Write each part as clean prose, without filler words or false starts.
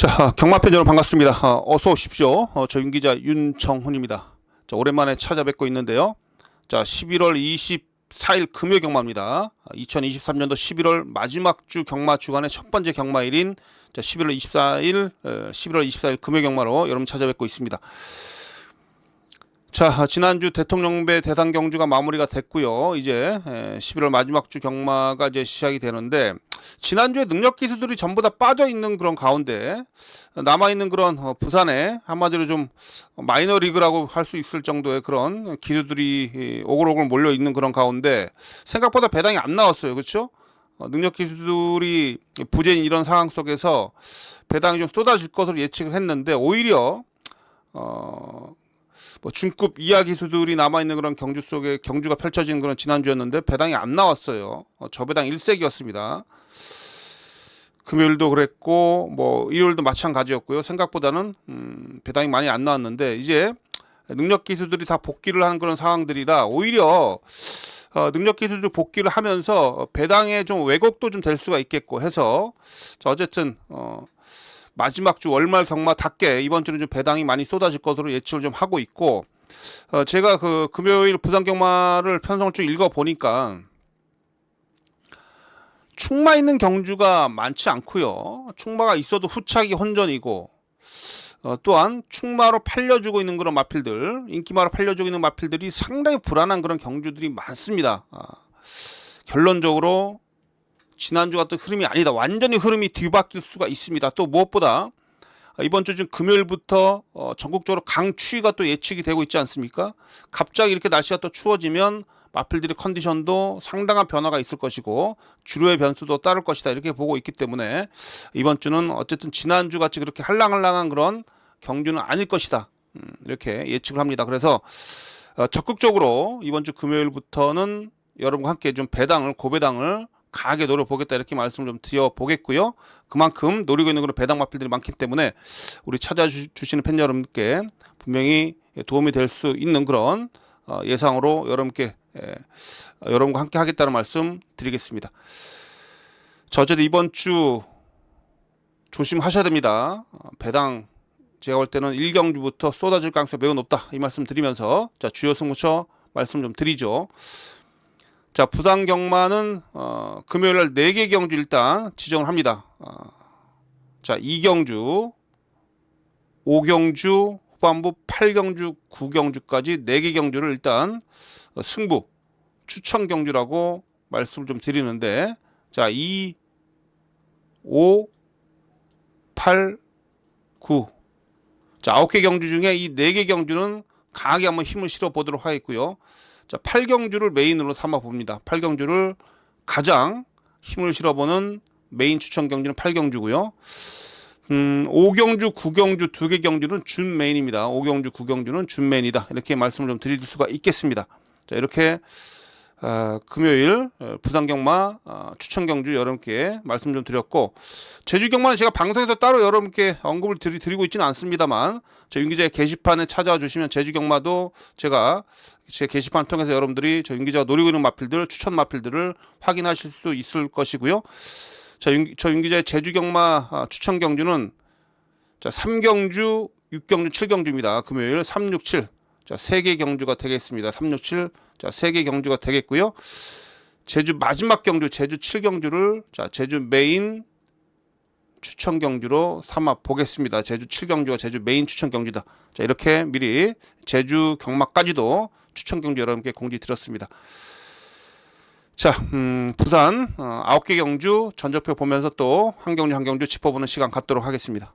자, 경마팬 여러분 반갑습니다. 어서 오십시오. 저 윤기자 윤정훈입니다. 자, 오랜만에 찾아뵙고 있는데요. 자, 11월 24일 금요 경마입니다. 2023년도 11월 마지막 주 경마 주간의 첫 번째 경마일인 자, 11월 24일 금요 경마로 여러분 찾아뵙고 있습니다. 자, 지난주 대통령배 대상 경주가 마무리가 됐고요. 이제 11월 마지막 주 경마가 이제 시작이 되는데, 지난주에 능력 기수들이 전부 다 빠져 있는 그런 가운데 남아 있는 그런 부산에 한마디로 좀 마이너 리그라고 할 수 있을 정도의 그런 기수들이 오글오글 몰려 있는 그런 가운데 생각보다 배당이 안 나왔어요. 그렇죠? 능력 기수들이 부재인 이런 상황 속에서 배당이 좀 쏟아질 것으로 예측을 했는데, 오히려 중급 이하 기수들이 남아있는 그런 경주 속에 경주가 펼쳐지는 그런 지난주였는데 배당이 안 나왔어요. 저배당 일색이었습니다. 금요일도 그랬고 일요일도 마찬가지였고요. 생각보다는 배당이 많이 안 나왔는데, 이제 능력 기수들이 다 복귀를 하는 그런 상황들이라 오히려 능력 기수들이 복귀를 하면서 배당에 좀 왜곡도 좀 될 수가 있겠고 해서, 어쨌든 마지막 주 월말 경마답게 이번 주는 좀 배당이 많이 쏟아질 것으로 예측을 좀 하고 있고, 제가 그 금요일 부산 경마를 편성을 쭉 읽어 보니까 충마 있는 경주가 많지 않고요. 충마가 있어도 후차기 혼전이고, 또한 충마로 팔려주고 있는 그런 마필들, 인기마로 팔려주고 있는 마필들이 상당히 불안한 그런 경주들이 많습니다. 결론적으로 지난주 같은 흐름이 아니다. 완전히 흐름이 뒤바뀔 수가 있습니다. 또 무엇보다 이번 주 금요일부터 전국적으로 강추위가 또 예측이 되고 있지 않습니까? 갑자기 이렇게 날씨가 또 추워지면 마필들의 컨디션도 상당한 변화가 있을 것이고 주로의 변수도 따를 것이다, 이렇게 보고 있기 때문에 이번 주는 어쨌든 지난주 같이 그렇게 할랑할랑한 그런 경주는 아닐 것이다, 이렇게 예측을 합니다. 그래서 적극적으로 이번 주 금요일부터는 여러분과 함께 좀 고배당을 강하게 노려보겠다, 이렇게 말씀을 좀 드려보겠고요. 그만큼 노리고 있는 그런 배당 마필들이 많기 때문에 우리 찾아주시는 팬 여러분께 분명히 도움이 될 수 있는 그런 예상으로 여러분과 함께 하겠다는 말씀 드리겠습니다. 자, 어쨌든 이번 주 조심하셔야 됩니다. 배당 제가 볼 때는 1경주부터 쏟아질 가능성이 매우 높다, 이 말씀 드리면서 자, 주요 승부처 말씀 좀 드리죠. 자, 부산 경마는 금요일날 4개 경주 일단 지정을 합니다. 자, 2경주, 5경주, 후반부 8경주, 9경주까지 4개 경주를 일단 승부, 추천 경주라고 말씀을 좀 드리는데, 자, 2, 5, 8, 9. 자, 9개 경주 중에 이 4개 경주는 강하게 한번 힘을 실어 보도록 하겠고요. 자, 8경주를 메인으로 삼아 봅니다. 8경주를 가장 힘을 실어보는 메인 추천 경주는 8경주고요. 5경주, 9경주 2개 경주는 준 메인입니다. 5경주, 9경주는 준 메인이다, 이렇게 말씀을 좀 드릴 수가 있겠습니다. 자, 이렇게 금요일 부산 경마 추천 경주 여러분께 말씀 좀 드렸고, 제주 경마는 제가 방송에서 따로 여러분께 언급을 드리고 있지는 않습니다만, 저 윤기자의 게시판에 찾아와 주시면 제주 경마도 제가 제 게시판 통해서 여러분들이 저 윤기자가 노리고 있는 마필들, 추천 마필들을 확인하실 수 있을 것이고요. 자, 저 윤기자의 제주 경마 추천 경주는 자, 3경주, 6경주, 7경주입니다. 금요일 3, 6, 7. 자, 3개 경주가 되겠습니다. 3, 6, 7. 자, 3개 경주가 되겠고요. 제주 마지막 경주, 제주 7경주를 자, 제주 메인 추천 경주로 삼아 보겠습니다. 제주 7경주가 제주 메인 추천 경주다. 자, 이렇게 미리 제주 경마까지도 추천 경주 여러분께 공지 드렸습니다. 자, 부산 9개 경주 전적표 보면서 또 한 경주 한 경주 짚어보는 시간 갖도록 하겠습니다.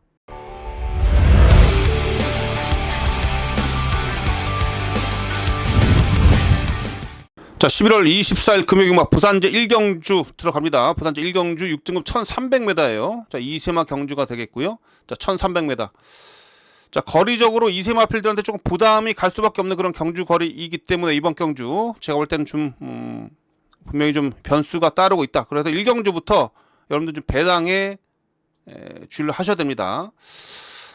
자, 11월 24일 금요일경마 부산제 1경주 들어갑니다. 부산제 1경주 6등급 1300m예요. 자, 2세마 경주가 되겠고요. 자, 1300m. 자, 거리적으로 2세마 필들한테 조금 부담이 갈 수밖에 없는 그런 경주 거리이기 때문에 이번 경주 제가 볼 때는 좀 분명히 좀 변수가 따르고 있다. 그래서 1경주부터 여러분들 좀 배당에 주의를 하셔야 됩니다.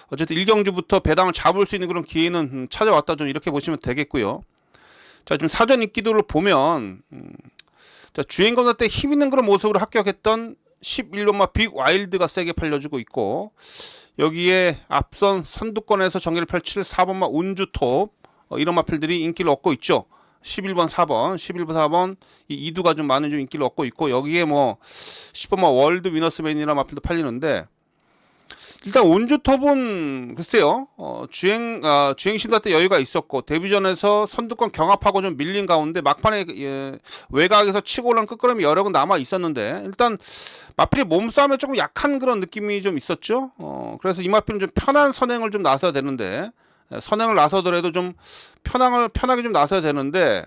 어쨌든 1경주부터 배당을 잡을 수 있는 그런 기회는 찾아왔다, 좀 이렇게 보시면 되겠고요. 자, 좀 사전 인기도를 보면 자, 주행검사 때 힘있는 그런 모습으로 합격했던 11번마 빅 와일드가 세게 팔려주고 있고, 여기에 앞선 선두권에서 정리를 펼칠 4번마 운주톱, 이런 마필들이 인기를 얻고 있죠. 11번 4번 이 이두가 좀 많은 좀 인기를 얻고 있고, 여기에 뭐 10번마 월드 위너스맨이라는 마필도 팔리는데, 일단 운주톱은 글쎄요, 주행 심사 때 여유가 있었고 데뷔전에서 선두권 경합하고 좀 밀린 가운데 막판에 외곽에서 치고 올라온 끝걸음이 여러 건 남아 있었는데, 일단 마필이 몸싸움에 조금 약한 그런 느낌이 좀 있었죠. 그래서 이 마필은 좀 편한 선행을 좀 나서야 되는데, 선행을 나서더라도 좀 편하게 좀 나서야 되는데,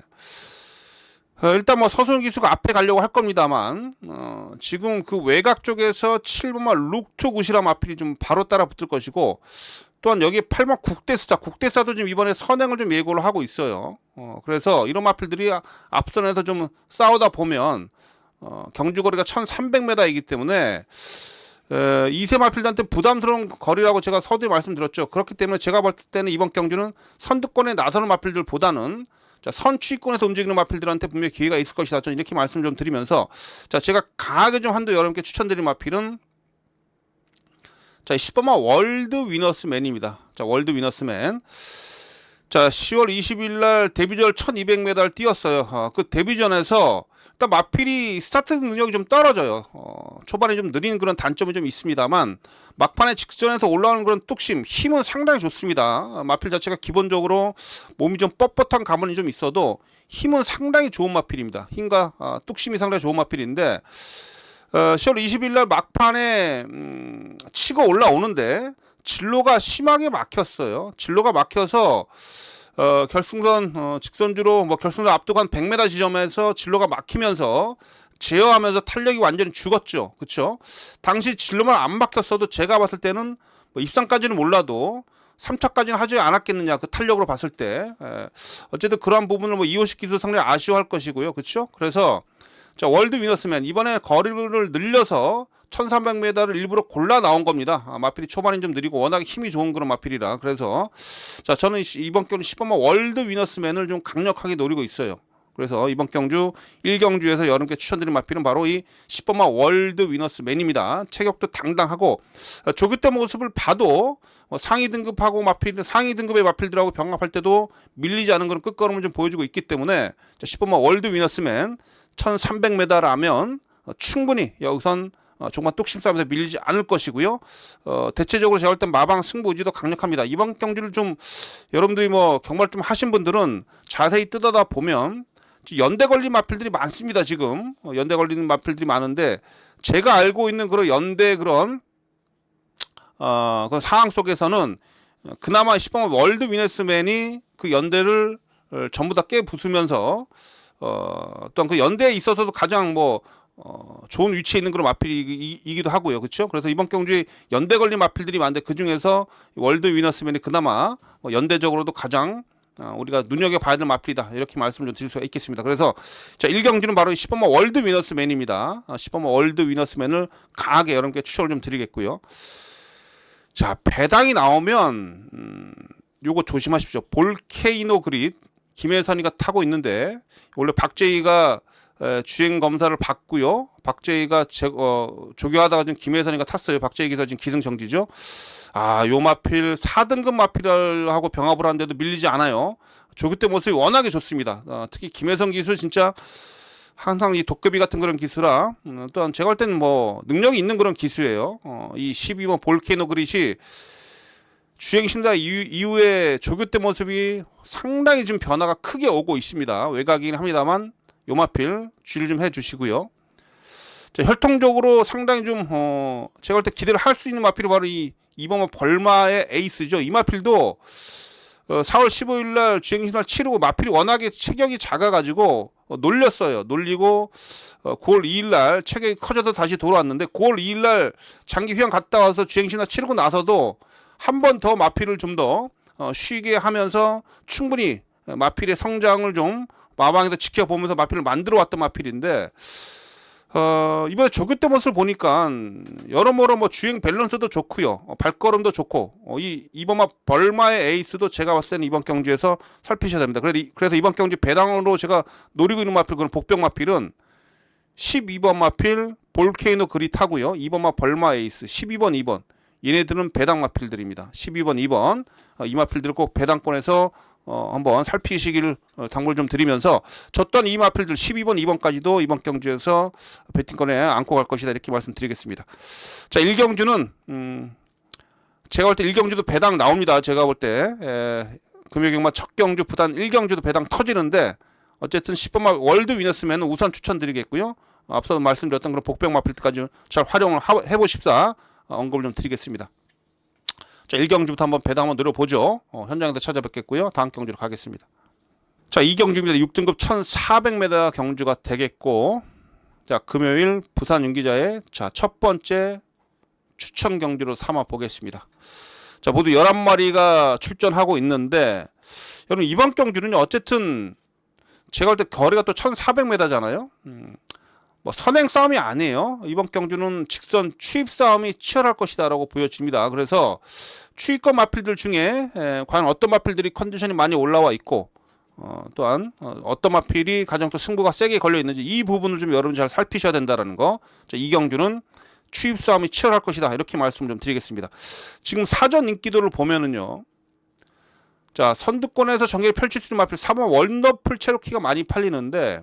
일단 뭐 서순 기수가 앞에 가려고 할 겁니다만, 지금 그 외곽 쪽에서 7번마 룩투굿이라 마필이 좀 바로 따라 붙을 것이고, 또한 여기 8번 국대사도 지금 이번에 선행을 좀 예고를 하고 있어요. 그래서 이런 마필들이 앞선에서 좀 싸우다 보면 경주거리가 1300m이기 때문에 2세 마필들한테 부담스러운 거리라고 제가 서두에 말씀드렸죠. 그렇기 때문에 제가 볼 때는 이번 경주는 선두권에 나서는 마필들보다는 선취권에서 움직이는 마필들한테 분명히 기회가 있을 것이다. 저는 이렇게 말씀 좀 드리면서, 제가 강하게 좀 한도 여러분께 추천드린 마필은 10번마 월드 위너스맨입니다. 월드 위너스맨. 10월 20일 날 데뷔전 1200m를 뛰었어요. 그 데뷔전에서 일단 마필이 스타트 능력이 좀 떨어져요. 초반에 좀 느린 그런 단점이 좀 있습니다만, 막판에 직전에서 올라오는 그런 뚝심, 힘은 상당히 좋습니다. 마필 자체가 기본적으로 몸이 좀 뻣뻣한 가문이 좀 있어도 힘은 상당히 좋은 마필입니다. 힘과 뚝심이 상당히 좋은 마필인데, 10월 20일 날 막판에 치고 올라오는데 진로가 심하게 막혔어요. 진로가 막혀서 결승선 직선주로 결승선 앞두고 한 100m 지점에서 진로가 막히면서 제어하면서 탄력이 완전히 죽었죠. 그렇죠? 당시 진로만 안 막혔어도 제가 봤을 때는 입상까지는 몰라도 3차까지는 하지 않았겠느냐, 그 탄력으로 봤을 때. 어쨌든 그러한 부분을 이호식 기수 상당히 아쉬워할 것이고요. 그렇죠? 그래서 월드 위너스맨 이번에 거리를 늘려서 1300m를 일부러 골라 나온 겁니다. 마필이 초반이 좀 느리고 워낙에 힘이 좋은 그런 마필이라. 그래서 저는 이번 경주 10번마 월드 위너스맨을 좀 강력하게 노리고 있어요. 그래서 이번 경주 1경주에서 여러분께 추천드린 마필은 바로 이 10번마 월드 위너스맨입니다. 체격도 당당하고 조교 때 모습을 봐도 상위 등급의 마필들하고 병합할 때도 밀리지 않은 그런 끝걸음을 좀 보여주고 있기 때문에 10번마 월드 위너스맨 1300m라면 충분히 여기선 정말 뚝심 싸움에서 밀리지 않을 것이고요. 대체적으로 제가 볼 땐 마방 승부 의지도 강력합니다. 이번 경주를 좀 여러분들이 경말 좀 하신 분들은 자세히 뜯어다 보면 연대 걸린 마필들이 많습니다. 지금 연대 걸리는 마필들이 많은데, 제가 알고 있는 그런 연대 그런 상황 속에서는 그나마 10번 월드 위너스맨이 그 연대를 전부 다 깨부수면서 또한 그 연대에 있어서도 가장 좋은 위치에 있는 그런 마필이기도 하고요. 그렇죠? 그래서 이번 경주에 연대 걸린 마필들이 많은데, 그 중에서 월드 위너스맨이 그나마 연대적으로도 가장 우리가 눈여겨봐야 될 마필이다, 이렇게 말씀을 좀 드릴 수가 있겠습니다. 그래서 1경주는 바로 10번마 월드 위너스맨입니다. 10번마 월드 위너스맨을 강하게 여러분께 추천을 좀 드리겠고요. 배당이 나오면 요거 조심하십시오. 볼케이노 그릿 김혜선이가 타고 있는데, 원래 박재희가 주행 검사를 받고요. 박재희가 조교하다가 지금 김혜선이가 탔어요. 박재희 기사 지금 기승전결이죠. 요 마필 4등급 마필하고 병합을 하는데도 밀리지 않아요. 조교 때 모습이 워낙에 좋습니다. 특히 김혜선 기술 진짜 항상 이 도깨비 같은 그런 기수라, 또한 제가 볼 때는 능력이 있는 그런 기수예요. 이 12번 볼케이노 그릿이 주행 심사 이후에 조교 때 모습이 상당히 좀 변화가 크게 오고 있습니다. 외곽이긴 합니다만 요 마필 주의를 좀 해주시고요. 혈통적으로 상당히 좀 제가 볼 때 기대를 할 수 있는 마필이 바로 이 2번마 벌마의 에이스죠. 이 마필도 4월 15일 날 주행 심사를 치르고 마필이 워낙에 체격이 작아가지고 놀렸어요. 놀리고 9월 2일 날 체격이 커져서 다시 돌아왔는데, 9월 2일 날 장기 휴양 갔다 와서 주행 심사 치르고 나서도 한 번 더 마필을 좀 더 쉬게 하면서 충분히 마필의 성장을 좀 마방에서 지켜보면서 마필을 만들어 왔던 마필인데, 이번에 조교 때 모습을 보니까 여러모로 주행 밸런스도 좋고요, 발걸음도 좋고, 이번마 벌마의 에이스도 제가 봤을 때는 이번 경주에서 살피셔야 됩니다. 그래서 이번 경주 배당으로 제가 노리고 있는 마필, 그런 복병 마필은 12번 마필 볼케이노 그리타고요. 2번마 벌마 에이스, 12번, 2번. 얘네들은 배당 마필들입니다. 12번, 2번. 이 마필들을 꼭 배당권에서 한번 살피시기를 당부를 좀 드리면서 저 또한 이 마필들 12번, 2번까지도 이번 경주에서 배팅권에 안고 갈 것이다 이렇게 말씀드리겠습니다. 자, 1경주는 제가 볼 때 1경주도 배당 나옵니다. 제가 볼 때 금요경마 첫 경주 부단 1경주도 배당 터지는데 어쨌든 10번마 월드 위너스면 우선 추천드리겠고요. 앞서 말씀드렸던 그런 복병 마필까지 잘 활용을 해보십사 언급을 좀 드리겠습니다. 자, 1경주부터 한번 배당 한번 노려보죠. 현장에서 찾아뵙겠고요. 다음 경주로 가겠습니다. 자, 2경주입니다. 6등급 1400m 경주가 되겠고, 자, 금요일 부산 윤기자의 자, 첫 번째 추천 경주로 삼아 보겠습니다. 자, 모두 11마리가 출전하고 있는데, 여러분 이번 경주는요, 어쨌든 제가 볼 때 거리가 또 1400m잖아요. 뭐 선행 싸움이 아니에요. 이번 경주는 직선 추입 싸움이 치열할 것이다 라고 보여집니다. 그래서 추입권 마필들 중에 과연 어떤 마필들이 컨디션이 많이 올라와 있고 또한 어떤 마필이 가장 또 승부가 세게 걸려 있는지 이 부분을 좀 여러분 잘 살피셔야 된다라는 거. 자, 이 경주는 추입 싸움이 치열할 것이다 이렇게 말씀 좀 드리겠습니다. 지금 사전 인기도를 보면은요, 자, 선두권에서 전개를 펼칠 수 있는 마필 4번 원더풀 체로키가 많이 팔리는데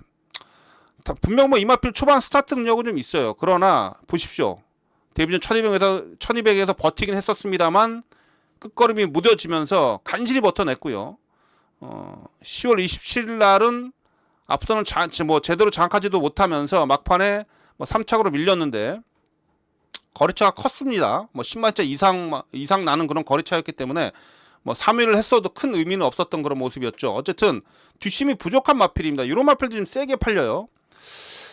분명 뭐 이 마필 초반 스타트 능력은 좀 있어요. 그러나 보십시오. 데뷔전 1200에서 버티긴 했었습니다만 끝걸음이 무뎌지면서 간신히 버텨냈고요. 10월 27일 날은 앞서는 뭐 제대로 장악하지도 못하면서 막판에 뭐 3착으로 밀렸는데 거리차가 컸습니다. 뭐 10마리차 이상 나는 그런 거리차였기 때문에 뭐 3위를 했어도 큰 의미는 없었던 그런 모습이었죠. 어쨌든 뒷심이 부족한 마필입니다. 이런 마필도 좀 세게 팔려요.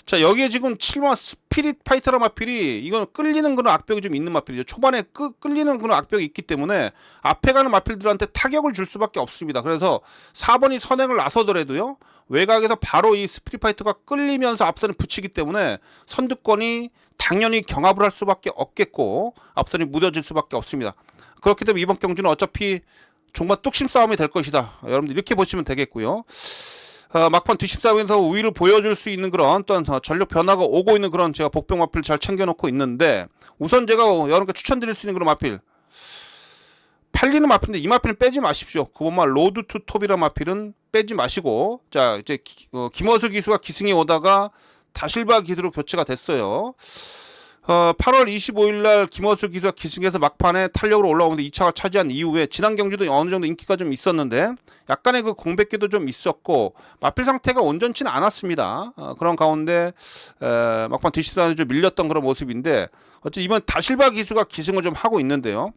자, 여기에 지금 7번 스피릿 파이터라 마필이 이건 끌리는 그런 악벽이 좀 있는 마필이죠. 초반에 끌리는 그런 악벽이 있기 때문에 앞에 가는 마필들한테 타격을 줄 수밖에 없습니다. 그래서 4번이 선행을 나서더라도요, 외곽에서 바로 이 스피릿 파이터가 끌리면서 앞선에 붙이기 때문에 선두권이 당연히 경합을 할 수밖에 없겠고 앞선이 무뎌질 수밖에 없습니다. 그렇기 때문에 이번 경주는 어차피 정말 뚝심 싸움이 될 것이다. 여러분들 이렇게 보시면 되겠고요. 막판 뒷심 싸움에서 우위를 보여줄 수 있는 그런 또한 전력 변화가 오고 있는 그런 제가 복병 마필 잘 챙겨놓고 있는데, 우선 제가 여러분께 추천드릴 수 있는 그런 마필 팔리는 마필인데 이 마필은 빼지 마십시오. 9번마 로드 투 톱이라는 마필은 빼지 마시고, 자, 이제 김어수 기수가 기승에 오다가 다실바 기수로 교체가 됐어요. 8월 25일날 김어수 기수가 기승에서 막판에 탄력으로 올라오는데 2차를 차지한 이후에 지난 경주도 어느 정도 인기가 좀 있었는데 약간의 그 공백기도 좀 있었고 마필 상태가 온전치는 않았습니다. 그런 가운데 막판 뒷시선에 좀 밀렸던 그런 모습인데 어쨌든 이번 다실바 기수가 기승을 좀 하고 있는데요.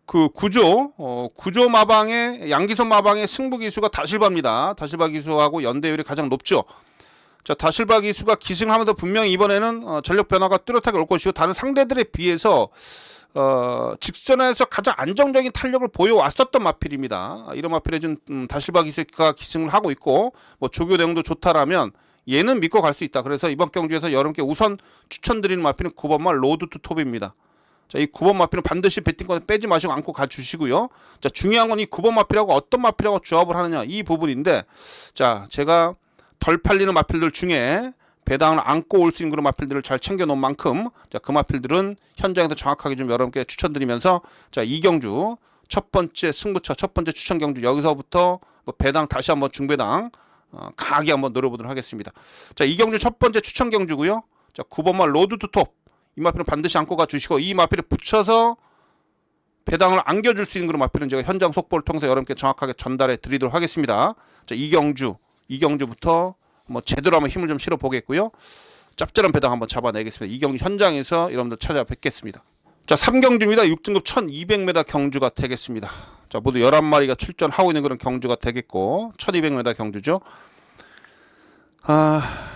그 구조 마방의 양기선 마방의 승부 기수가 다실바입니다. 다실바 기수하고 연대율이 가장 높죠. 자, 다실바 기수가 기승하면서 분명히 이번에는 전력 변화가 뚜렷하게 올 것이고 다른 상대들에 비해서 직선에서 가장 안정적인 탄력을 보여왔었던 마필입니다. 이런 마필에 좀 다실바 기수가 기승을 하고 있고 뭐 조교 내용도 좋다라면 얘는 믿고 갈 수 있다. 그래서 이번 경주에서 여러분께 우선 추천드리는 마필은 9번마 로드 투 톱입니다. 자, 이 9번 마필은 반드시 배팅권에 빼지 마시고 안고 가주시고요. 자, 중요한 건 이 9번 마필하고 어떤 마필하고 조합을 하느냐 이 부분인데, 자, 제가 덜 팔리는 마필들 중에 배당을 안고 올 수 있는 그런 마필들을 잘 챙겨놓은 만큼, 자, 그 마필들은 현장에서 정확하게 좀 여러분께 추천드리면서, 자, 이 경주 첫 번째 승부처 첫 번째 추천 경주 여기서부터 뭐 배당 다시 한번 중배당 강하게 한번 노려보도록 하겠습니다. 자, 이 경주 첫 번째 추천 경주고요. 자, 9번마 로드 투 톱 이 마필은 반드시 안고 가주시고 이 마필을 붙여서 배당을 안겨줄 수 있는 그런 마필은 제가 현장 속보를 통해서 여러분께 정확하게 전달해 드리도록 하겠습니다. 자, 이 경주부터 뭐 제대로 한번 힘을 좀 실어 보겠고요. 짭짤한 배당 한번 잡아내겠습니다. 이 경주 현장에서 여러분들 찾아뵙겠습니다. 자, 3경주입니다. 6등급 1200m 경주가 되겠습니다. 자, 모두 11마리가 출전하고 있는 그런 경주가 되겠고 1200m 경주죠.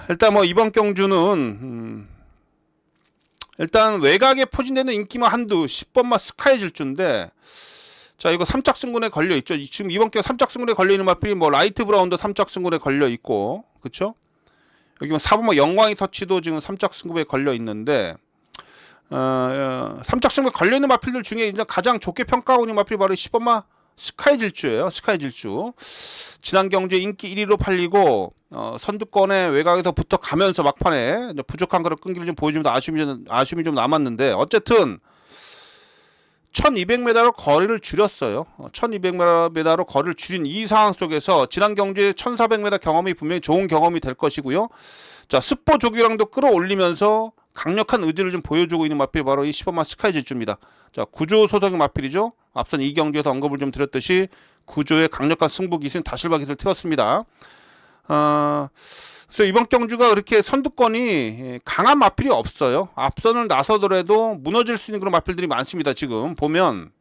일단 뭐 이번 경주는 일단 외곽에 포진되는 인기만 한두 10번마 스카이 질주인데, 자, 이거 3짝 승군에 걸려 있죠. 지금 이번 게 3짝 승군에 걸려 있는 마필이 뭐 라이트 브라운도 3짝 승군에 걸려 있고, 그쵸? 여기 뭐 4번마 영광이 터치도 지금 3짝 승군에 걸려 있는데, 3짝 승군에 걸려 있는 마필들 중에 이제 가장 좋게 평가하고 있는 마필이 바로 10번마 스카이 질주예요. 스카이 질주. 지난 경주에 인기 1위로 팔리고 선두권의 외곽에서 붙어가면서 막판에 부족한 그런 끈기를 좀 보여주면서 아쉬움이 좀 남았는데 어쨌든 1200m로 거리를 줄였어요. 1200m로 거리를 줄인 이 상황 속에서 지난 경주에 1400m 경험이 분명히 좋은 경험이 될 것이고요. 자, 스포 조기랑도 끌어올리면서 강력한 의지를 좀 보여주고 있는 마필이 바로 이 10번마 스카이 질주입니다. 자, 구조 소속의 마필이죠. 앞선 이 경주에서 언급을 좀 드렸듯이 구조의 강력한 승부 기술, 다실바 기술을 태웠습니다. 그래서 이번 경주가 그렇게 선두권이 강한 마필이 없어요. 앞선을 나서더라도 무너질 수 있는 그런 마필들이 많습니다. 지금 보면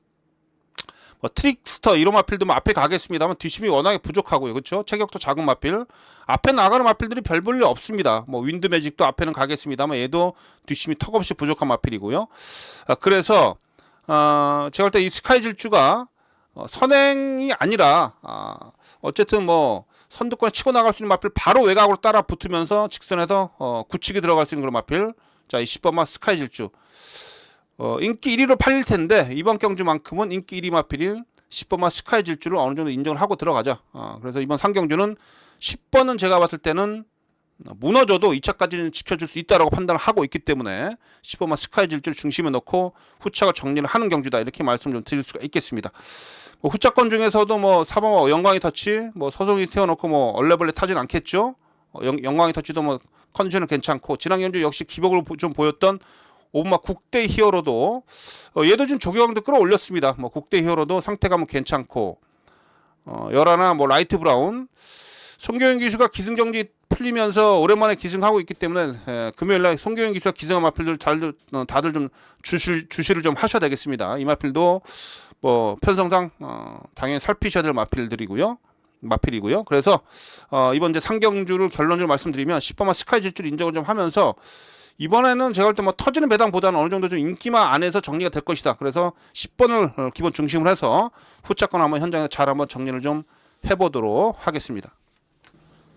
뭐 트릭스터 이런 마필도 뭐 앞에 가겠습니다만 뒷심이 워낙에 부족하고요. 그렇죠? 체격도 작은 마필. 앞에 나가는 마필들이 별 볼일 없습니다. 뭐 윈드 매직도 앞에는 가겠습니다만 얘도 뒷심이 턱없이 부족한 마필이고요. 그래서 제가 볼 때 이 스카이 질주가 선행이 아니라 어쨌든 뭐 선두권에 치고 나갈 수 있는 마필 바로 외곽으로 따라 붙으면서 직선에서 굳히게 들어갈 수 있는 그런 마필. 자, 이 10번마 스카이 질주. 인기 1위로 팔릴 텐데 이번 경주만큼은 인기 1위 마필인 10번마 스카이 질주를 어느 정도 인정을 하고 들어가자. 그래서 이번 상경주는 10번은 제가 봤을 때는 무너져도 2차까지는 지켜줄 수 있다라고 판단을 하고 있기 때문에 10번마 스카이 질주를 중심에 놓고 후착을 정리를 하는 경주다 이렇게 말씀 좀 드릴 수가 있겠습니다. 뭐 후차권 중에서도 뭐 4번마 영광이 터치, 뭐 소송이 태워놓고 뭐 얼레벌레 타진 않겠죠. 영광이 터치도 뭐 컨디션은 괜찮고 지난 경주 역시 기복을 좀 보였던 5번마 국대 히어로도 얘도 지금 조경도 끌어올렸습니다. 뭐 국대 히어로도 상태감은 괜찮고 열하나 뭐 라이트 브라운 송교영 기수가 기승경기 풀리면서 오랜만에 기승하고 있기 때문에 금요일날 송교영 기수가 기승한 마필들 다들 좀 주시를 좀 하셔야 되겠습니다. 이 마필도 뭐 편성상 당연히 살피셔야 될 마필이고요. 그래서 이번 이제 상경주를 결론적으로 말씀드리면 10번마 스카이 질주를 인정을 좀 하면서 이번에는 제가 볼 때 뭐 터지는 배당보다는 어느 정도 좀 인기만 안에서 정리가 될 것이다. 그래서 10번을 기본 중심으로 해서 후차권 한번 현장에서 잘 한번 정리를 좀 해보도록 하겠습니다.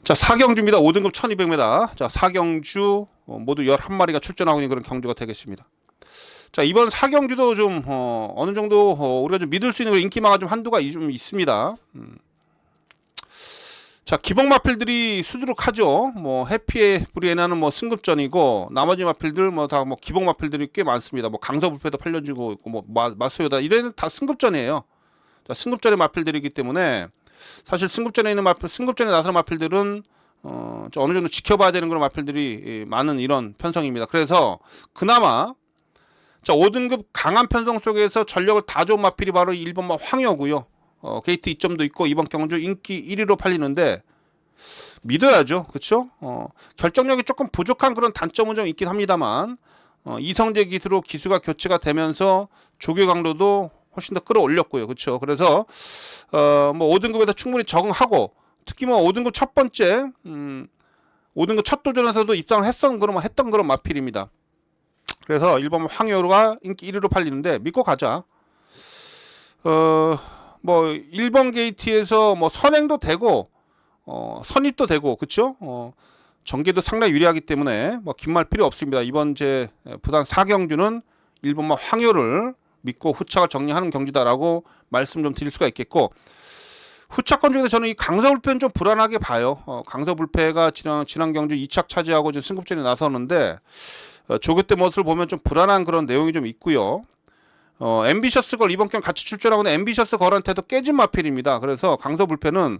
자, 4경주입니다. 5등급 1200m. 자, 4경주 모두 11마리가 출전하고 있는 그런 경주가 되겠습니다. 자, 이번 4경주도 좀 어느 정도 우리가 좀 믿을 수 있는 그런 인기마가 좀 한두가 좀 있습니다. 자, 기복 마필들이 수두룩하죠. 뭐 해피의 브리에나는 뭐 승급전이고 나머지 마필들 뭐 다 뭐 기복 마필들이 꽤 많습니다. 뭐 강서불패도 팔려주고 있고 뭐 마소요다 이래는 다 승급전이에요. 자, 승급전의 마필들이기 때문에 사실 승급전에 나서는 마필들은 어느 정도 지켜봐야 되는 그런 마필들이 많은 이런 편성입니다. 그래서 그나마 자, 5등급 강한 편성 속에서 전력을 다 좋은 마필이 바로 1번마 황여고요. 게이트 2점도 있고 이번 경주 인기 1위로 팔리는데 믿어야죠. 그렇죠? 결정력이 조금 부족한 그런 단점은 좀 있긴 합니다만 이성재 기수가 교체가 되면서 조교 강도도 훨씬 더 끌어올렸고요. 그렇죠? 그래서 뭐 5등급에서 충분히 적응하고 특히 뭐 5등급 첫 번째 5등급 첫 도전에서도 입상을 했던 그런 마필입니다. 그래서 1번 황여로가 인기 1위로 팔리는데 믿고 가자. 뭐 1번 게이트에서 뭐 선행도 되고 선입도 되고 그쵸? 전개도 상당히 유리하기 때문에 뭐 긴 말 필요 없습니다. 이번 제 부산 4경주는 1번마 황효를 믿고 후착을 정리하는 경주다라고 말씀 좀 드릴 수가 있겠고 후착권 중에서 저는 이 강서불패는 좀 불안하게 봐요. 강서불패가 지난 경주 2착 차지하고 지금 승급전에 나서는데 조교 때 모습을 보면 좀 불안한 그런 내용이 좀 있고요. 앰비셔스 걸 이번 경기 같이 출전하고 있는 앰비셔스 걸한테도 깨진 마필입니다. 그래서 강서불패는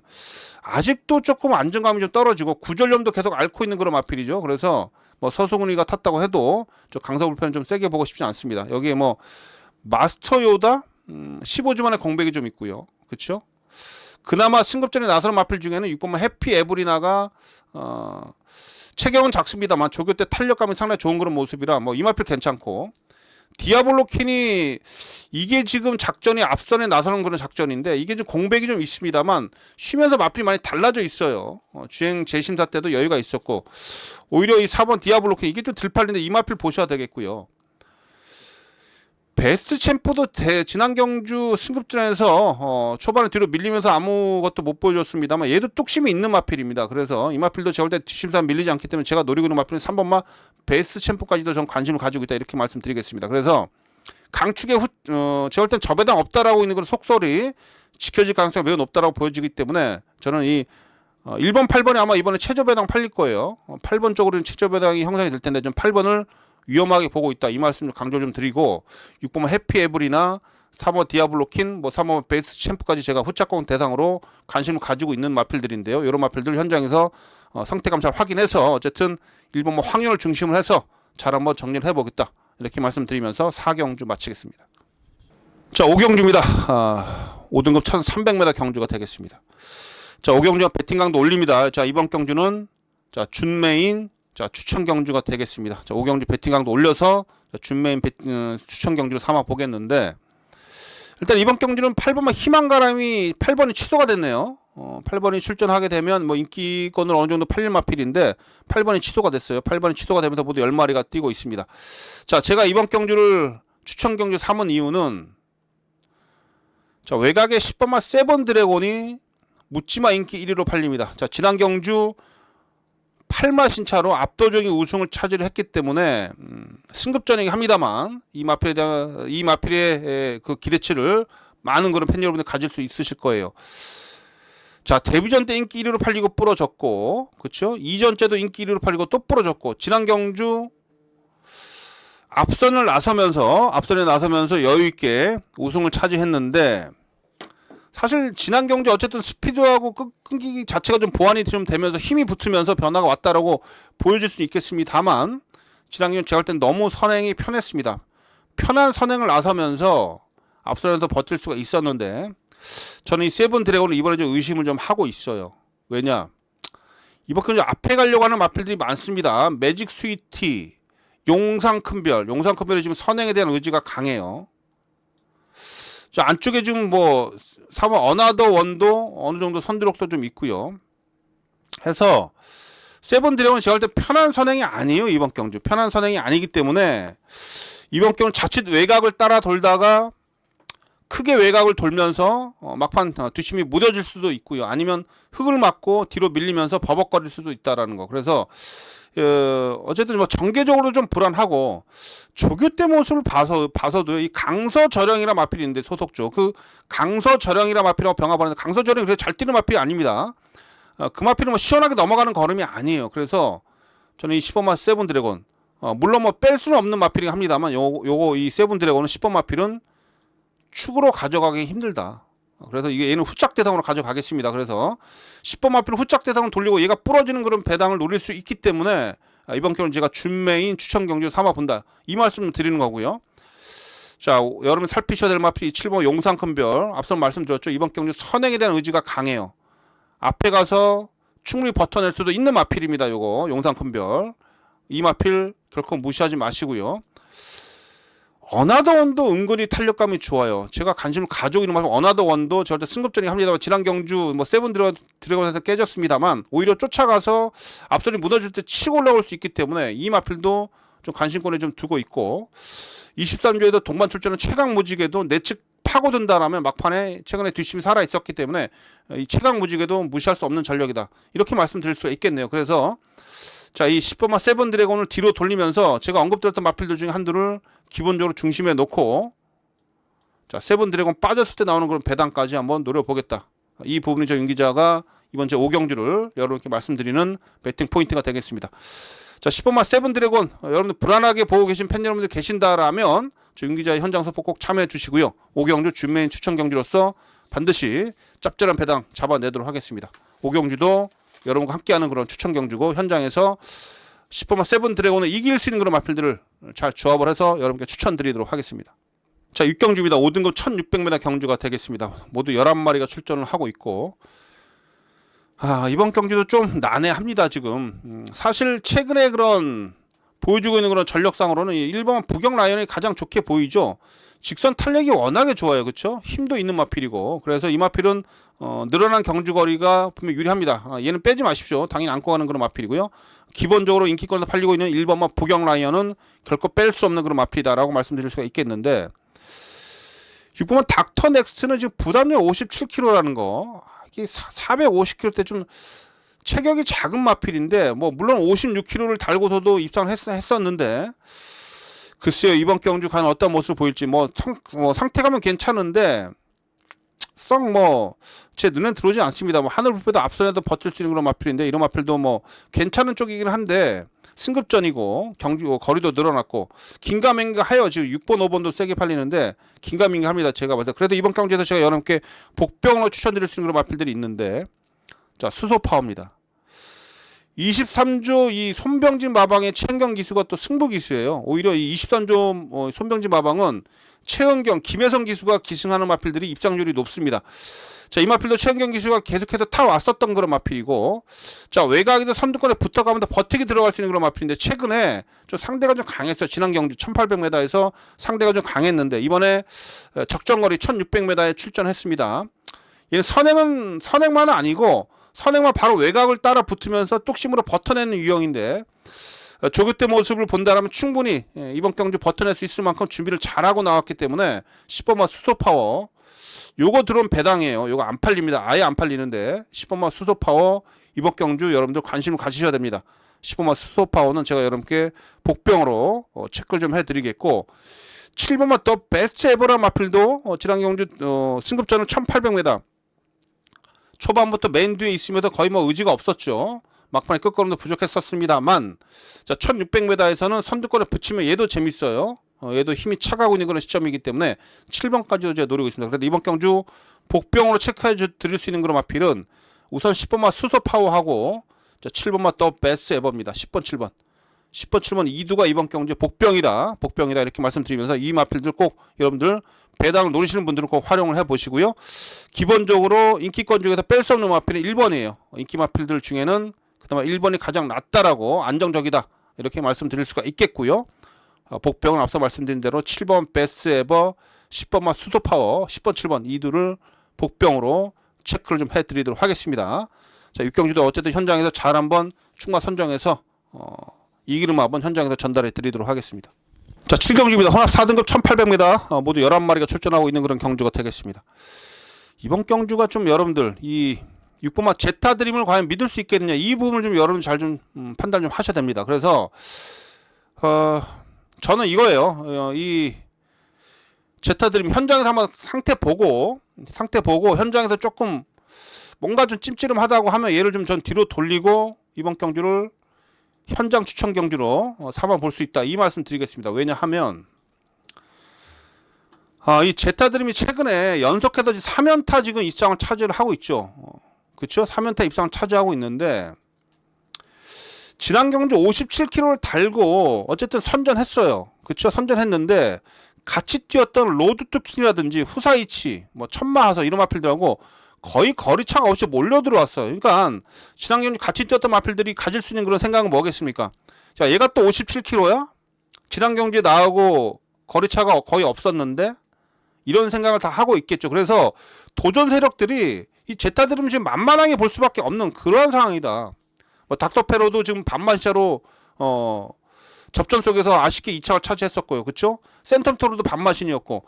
아직도 조금 안정감이 좀 떨어지고 구절염도 계속 앓고 있는 그런 마필이죠. 그래서 뭐 서승훈이가 탔다고 해도 저 강서불패는 좀 세게 보고 싶지 않습니다. 여기에 뭐 마스터 요다 15주 만에 공백이 좀 있고요. 그렇죠? 그나마 승급전에 나서는 마필 중에는 6번만 해피 에브리나가 체격은 작습니다만 조교 때 탄력감이 상당히 좋은 그런 모습이라 뭐 이 마필 괜찮고 디아블로 퀸이 이게 지금 작전이 앞선에 나서는 그런 작전인데 이게 좀 공백이 좀 있습니다만 쉬면서 마필이 많이 달라져 있어요. 주행 재심사 때도 여유가 있었고 오히려 이 4번 디아블로 퀸 이게 좀 덜 팔리는데 이 마필 보셔야 되겠고요. 베스트 챔프도 지난 경주 승급전에서 초반에 뒤로 밀리면서 아무것도 못 보여줬습니다만 얘도 뚝심이 있는 마필입니다. 그래서 이 마필도 제가 볼 때 뒷심사 밀리지 않기 때문에 제가 노리고 있는 마필은 3번마 베스트 챔프까지도 전 관심을 가지고 있다 이렇게 말씀드리겠습니다. 그래서 강축에 제가 볼 땐 저배당 없다라고 있는 그런 속설이 지켜질 가능성이 매우 높다라고 보여지기 때문에 저는 이 1번, 8번이 아마 이번에 최저배당 팔릴 거예요. 8번 쪽으로는 최저배당이 형성이 될 텐데 좀 8번을 위험하게 보고 있다. 이 말씀 좀 강조 좀 드리고 6번 해피에블이나 3번 디아블로킨, 3번 베이스 챔프까지 제가 후착공 대상으로 관심을 가지고 있는 마필들인데요. 이런 마필들 현장에서 상태 감사를 확인해서 어쨌든 1번 황현을 중심으로 해서 잘 한번 정리를 해보겠다. 이렇게 말씀드리면서 4경주 마치겠습니다. 자, 5경주입니다. 5등급 1300m 경주가 되겠습니다. 자, 5경주가 배팅 강도 올립니다. 자, 이번 경주는 자, 준메인 자, 추천 경주가 되겠습니다. 자, 5경주 배팅 강도 올려서 준메인 추천 경주로 삼아 보겠는데 일단 이번 경주는 8번만 희망가람이 8번이 취소가 됐네요. 8번이 출전하게 되면 뭐 인기권을 어느 정도 팔릴 마필인데 8번이 취소가 됐어요. 8번이 취소가 되면서 모두 10마리가 뛰고 있습니다. 자, 제가 이번 경주를 추천 경주 삼은 이유는 자, 외곽의 10번마 세븐 드래곤이 묻지마 인기 1위로 팔립니다. 자, 지난 경주 8마 신차로 압도적인 우승을 차지를 했기 때문에 승급전이긴 합니다만 이 마필의 그 기대치를 많은 그런 팬 여러분들 가질 수 있으실 거예요. 자, 데뷔전 때 인기 1위로 팔리고 부러졌고, 그렇죠? 이전째도 인기 1위로 팔리고 또 부러졌고, 지난 경주 앞선에 나서면서 여유 있게 우승을 차지했는데 사실 지난 경주 어쨌든 스피드하고 끈기 자체가 좀 보완이 좀 되면서 힘이 붙으면서 변화가 왔다라고 보여질 수 있겠습니다만 지난 경주 제가 볼 땐 너무 선행이 편했습니다. 편한 선행을 나서면서 앞선에서 버틸 수가 있었는데 저는 이 세븐 드래곤을 이번에 좀 의심을 좀 하고 있어요. 왜냐? 이번 경주 앞에 가려고 하는 마필들이 많습니다. 매직 스위티, 용상 큰별, 용상 큰별이 지금 선행에 대한 의지가 강해요. 자, 안쪽에 지금 뭐 3번 어나더 원도 어느 정도 선두력도 좀 있고요. 해서 세븐 드래곤은 제가 볼 때 편한 선행이 아니에요. 이번 경주 편한 선행이 아니기 때문에 이번 경주 자칫 외곽을 따라 돌다가 크게 외곽을 돌면서 막판 뒷심이 무뎌질 수도 있고요. 아니면 흙을 맞고 뒤로 밀리면서 버벅거릴 수도 있다라는 거. 그래서 어쨌든 뭐 전개적으로 좀 불안하고 조교대 모습을 봐서도 이 강서저령이라 마필이 있는데 소속조 그 강서저령이라 마필이라고 병합하는데 강서저령이 그렇게 잘 뛰는 마필이 아닙니다. 그 마필은 뭐 시원하게 넘어가는 걸음이 아니에요. 그래서 저는 이 10번마 세븐 드래곤 물론 뭐 뺄 수는 없는 마필이긴 합니다만 요거 이 세븐 드래곤은 10번 마필은 축으로 가져가기 힘들다. 그래서 이게 얘는 후짝 대상으로 가져가겠습니다. 그래서 10번 마필은 후짝 대상을 돌리고 얘가 부러지는 그런 배당을 노릴 수 있기 때문에 이번 경우는 제가 준메인 추천 경주 삼아 본다. 이 말씀을 드리는 거고요. 자, 여러분 살피셔야 될 마필이 7번 용상 큰별. 앞서 말씀드렸죠. 이번 경주 선행에 대한 의지가 강해요. 앞에 가서 충분히 버텨낼 수도 있는 마필입니다. 요거 용상 큰별. 이 마필 결코 무시하지 마시고요. 어나더 원도 은근히 탄력감이 좋아요. 제가 관심을 가지고 있는 말씀 어나더 원도 절대 승급전이 합니다만 지난 경주 뭐 세븐 드래곤에서 깨졌습니다만 오히려 쫓아가서 앞선이 무너질 때 치고 올라올 수 있기 때문에 이 마필도 좀 관심권에 좀 두고 있고 23조에도 동반 출전은 최강 무지개도 내측 파고든다라면 막판에 최근에 뒷심이 살아 있었기 때문에 이 최강 무지개도 무시할 수 없는 전력이다. 이렇게 말씀드릴 수가 있겠네요. 그래서 자, 이 10번마 세븐 드래곤을 뒤로 돌리면서 제가 언급드렸던 마필들 중에 한두를 기본적으로 중심에 놓고 자, 세븐 드래곤 빠졌을 때 나오는 그런 배당까지 한번 노려보겠다. 이 부분이 저 윤기자가 이번 제 5경주를 여러분께 말씀드리는 배팅 포인트가 되겠습니다. 자, 10번마 세븐 드래곤 여러분들 불안하게 보고 계신 팬 여러분들 계신다라면 저 윤기자의 현장 선포 꼭 참여해 주시고요. 5경주 준메인 추천 경주로서 반드시 짭짤한 배당 잡아내도록 하겠습니다. 5경주도 여러분과 함께하는 그런 추천 경주고 현장에서 10번마 세븐 드래곤을 이길 수 있는 그런 마필들을 잘 조합을 해서 여러분께 추천드리도록 하겠습니다. 자, 6경주입니다. 5등급 1600m 경주가 되겠습니다. 모두 11마리가 출전을 하고 있고 이번 경주도 좀 난해합니다. 지금 사실 최근에 그런 보여주고 있는 그런 전력상으로는 1번 부경 라이언이 가장 좋게 보이죠. 직선 탄력이 워낙에 좋아요. 그렇죠? 힘도 있는 마필이고 그래서 이 마필은 늘어난 경주거리가 분명 유리합니다. 얘는 빼지 마십시오. 당연히 안고 가는 그런 마필이고요. 기본적으로 인기권에서 팔리고 있는 1번마 부경 라이언은 결코 뺄 수 없는 그런 마필이다라고 말씀드릴 수가 있겠는데 6번마 닥터 넥스트는 지금 부담력 57kg라는 거 이게 450kg 때 좀 체격이 작은 마필인데 뭐 물론 56kg를 달고서도 입상을 했었는데 글쎄요, 이번 경주 과연 어떤 모습을 보일지. 상태감은 괜찮은데 제 눈엔 들어오지 않습니다. 하늘 불패도 앞선에도 버틸 수 있는 그런 마필인데, 이런 마필도 괜찮은 쪽이긴 한데 승급전이고 경주 거리도 늘어났고 긴가민가해요. 지금 6번 5번도 세게 팔리는데 긴가민가합니다. 제가 봐서. 그래도 이번 경주에서 제가 여러분께 복병으로 추천드릴 수 있는 그런 마필들이 있는데, 자, 수소파워입니다. 23조 이 손병진 마방의 최은경 기수가 또 승부 기수예요. 오히려 이 23조 손병진 마방은 최은경, 김혜성 기수가 기승하는 마필들이 입상률이 높습니다. 자, 이 마필도 최은경 기수가 계속해서 타왔었던 그런 마필이고, 자, 외곽에서 선두권에 붙어가면서 버티기 들어갈 수 있는 그런 마필인데, 최근에 좀 상대가 좀 강했어요. 지난 경주 1800m에서 상대가 좀 강했는데 이번에 적정거리 1600m에 출전했습니다. 얘는 선행만은 아니고 선행만 바로 외곽을 따라 붙으면서 뚝심으로 버텨내는 유형인데, 조교대 모습을 본다면 충분히 이번 경주 버텨낼 수 있을 만큼 준비를 잘하고 나왔기 때문에 10번마 수소파워, 요거 들어온 배당이에요. 요거 안 팔립니다. 아예 안 팔리는데 10번마 수소파워 이번 경주 여러분들 관심을 가지셔야 됩니다. 10번마 수소파워는 제가 여러분께 복병으로 체크를 좀 해드리겠고, 7번마 더 베스트 에버라 마필도 지난 경주 승급전은 1800m 초반부터 맨 뒤에 있으면서 거의 의지가 없었죠. 막판에 끝걸음도 부족했었습니다만, 자, 1600m에서는 선두권에 붙이면 얘도 재밌어요. 얘도 힘이 차가고 있는 그런 시점이기 때문에 7번까지도 제가 노리고 있습니다. 그래도 이번 경주 복병으로 체크해 드릴 수 있는 그런 마필은 우선 10번마 수소파워하고, 자, 7번마 더 베스트 에버입니다. 10번 7번 이두가 이번 경주 복병이다 이렇게 말씀드리면서 이 마필들 꼭 여러분들 배당을 노리시는 분들은 꼭 활용을 해보시고요. 기본적으로 인기권 중에서 뺄 수 없는 마필은 1번이에요. 인기 마필들 중에는 그나마 1번이 가장 낫다라고, 안정적이다 이렇게 말씀드릴 수가 있겠고요. 복병은 앞서 말씀드린 대로 7번 베스트 에버, 10번마 수소파워, 10번 7번 이두를 복병으로 체크를 좀 해드리도록 하겠습니다. 자, 6경주도 어쨌든 현장에서 잘 한번 충마 선정해서 이기름 한번 현장에서 전달해 드리도록 하겠습니다. 자, 7경주입니다. 혼합 4등급 1800m 모두 11마리가 출전하고 있는 그런 경주가 되겠습니다. 이번 경주가 좀 여러분들 이 6번마 제타 드림을 과연 믿을 수 있겠느냐, 이 부분을 좀 여러분 잘 좀 판단 좀 하셔야 됩니다. 그래서 저는 이거예요. 이 제타 드림 현장에서 한번 상태 보고 현장에서 조금 뭔가 좀 찜찌름하다고 하면 얘를 좀 전 뒤로 돌리고 이번 경주를 현장 추천 경주로 삼아 볼 수 있다, 이 말씀 드리겠습니다. 왜냐하면 이 제타 드림이 최근에 연속해서 3연타 지금 입상을 차지를 하고 있죠. 그쵸? 3연타 입상을 차지하고 있는데, 지난 경주 57km를 달고 어쨌든 선전했어요. 그쵸? 선전했는데 같이 뛰었던 로드투킹이라든지 후사이치, 천마하서 이런 마필들하고 거의 거리차가 없이 몰려 들어왔어요. 그러니까 지난 경주 같이 뛰었던 마필들이 가질 수 있는 그런 생각은 뭐겠습니까? 자, 얘가 또 57km야? 지난 경주에 나오고 거리차가 거의 없었는데, 이런 생각을 다 하고 있겠죠. 그래서 도전 세력들이 이 제타 드림을 지금 만만하게 볼 수밖에 없는 그러한 상황이다. 닥터페로도 지금 반마시차로 접전 속에서 아쉽게 2차를 차지했었고요. 그쵸? 센텀토르도 반마신이었고,